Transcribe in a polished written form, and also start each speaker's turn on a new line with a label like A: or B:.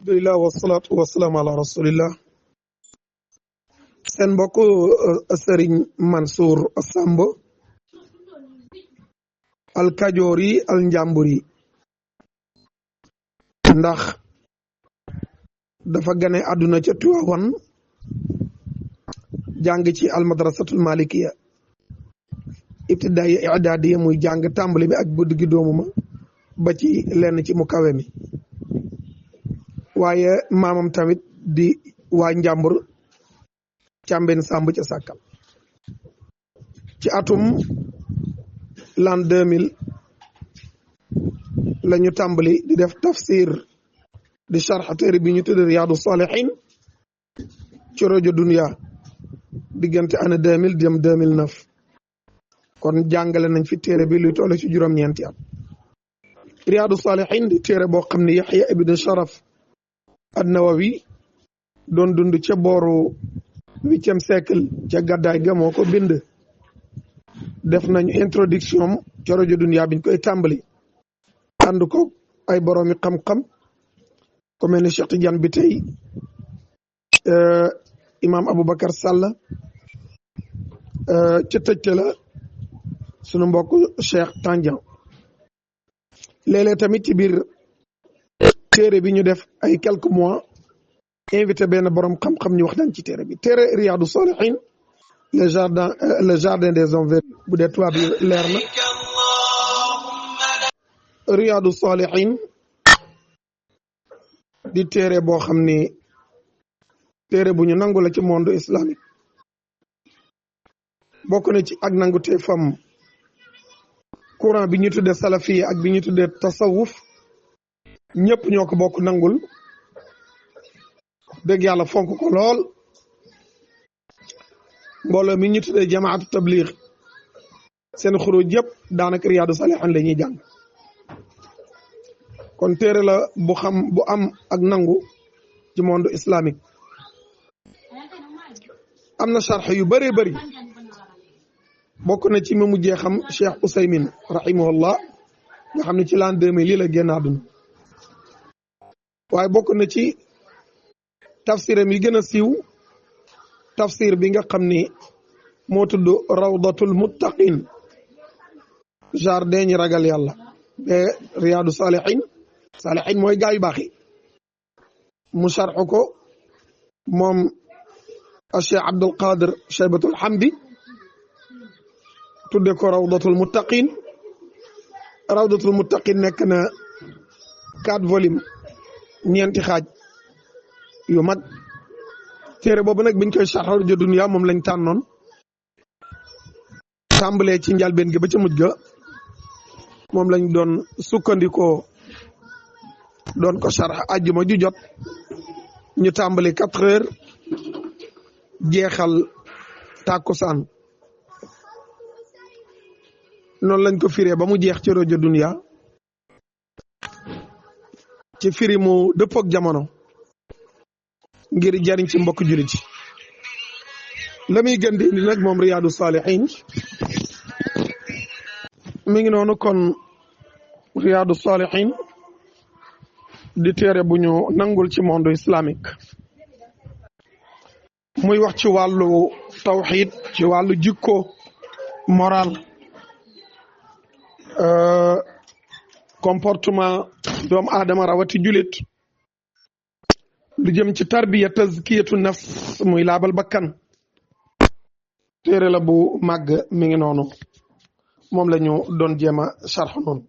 A: alhamdulilah wasalaatu wasalaamu ala rasulillah seen mbokk Serigne Mansour Samb al kajoor yi al njàmbur yi ndax dafa gane àdduna ca Tiwaawan jàng ci al madrasatul malikiya ibtidaaya i'daadiya muy jàng tàmbali bi ak bu diggi doomu ma ba ci lenn ci mu kawe mi waaye maamam tamit di waa njàmbur càmbeen sàmb ca sàkkal ci atum l'an 2000 la ñu tàmbali di def tafsir di sharx téere bi ñu tudd Riyaadu Saalihiin ci rajo Dunya diggante année 2000 jëm 2009 kon jàngale nañ fi téere bi luy toll ci juróom-ñeenti at Riyaadu Saalihiin di téere boo xam ne Yaxya ibn Sharaf an-Nawawi doon dund ca booru 8e siècle ca gàddaay ga moo ko bind def nañu introduction ca rajo Dunya biñ koy tàmbali ànd ko ay boroomi xam-xam ku mel ne Cheikh Tidiane bi tey imam Aboubacar Sall ca tëjte la sunu mbokk Cheikh Tandian léeg-léeg tamit ci biir téere bi ñu def ay quelques mois invité benn borom xam-xam ñu waxtaan ci téere bi téere Riyadu Salihin le jardin des hommes vertus bu dee tubaab bi leer na Riyadu Salihin di téere boo xam ni téere bu ñu nangu la ci monde islamique bokk na ci ak nangu te fam courant bi ñu tuddee salafiya ak bi ñu tuddee tasawuf ñëpp ñoo ko bokk nangul dëgg yàlla fonk ko lool mbooloo mi ñu tuddee jamaatu tabligh seen xuruj yëpp daanaka Riyaadu Saalihiin la ñuy jàng kon téere la bu am ak nangu ci monde islamique am na sharx yu bëree bëri bokk na ci ma mujjee xam Cheikh Ousaymin rahimahullah nga xam ne ci l'an 2000 lii la génn àdduna waaye bokk na ci tafsiram yi gën a siiw tafsir bi nga xam ni moo tudd rawdatul muttaqin jardin ñi ragal yàlla de Riyaadu Saalihiin mooy gaa yu baax yi mu sharxu ko moom Cheikh Abdul Qadir Shaybatul Hamdi tudde ko rawdatul muttaqin nekk na 4 volumes ñeenti xaaj yu mag téere boobu nag biñ koy sharx rajo Dunya moom lañ tànnoon tàmbalee ci njalbeen gi ba ca mujj ga moom lañ doon sukkandikoo doon ko sharx àjjuma ju jot ñu tàmbali 4 heures jeexal tàkkusaan noonu lañ ko firee ba mu jeex ci rajo Dunya ci firi mu dëppook jamono ngir jariñ ci mbokk jullit yi la muy gën di indi nag moom Riyaadu Saalihiin mi ngi noonu kon Riyaadu Saalihiin di téere bu ñu nangul ci monde islamique muy wax ci wàllu tawxiid ci wàllu jikko moral comportement doomu aadama rawati julit lu jëm ci tarbiya tazkiyatu nafs muy laabal bakkan téere la bu màgg mi ngi noonu moom la ñu doon jéem a sharx noonu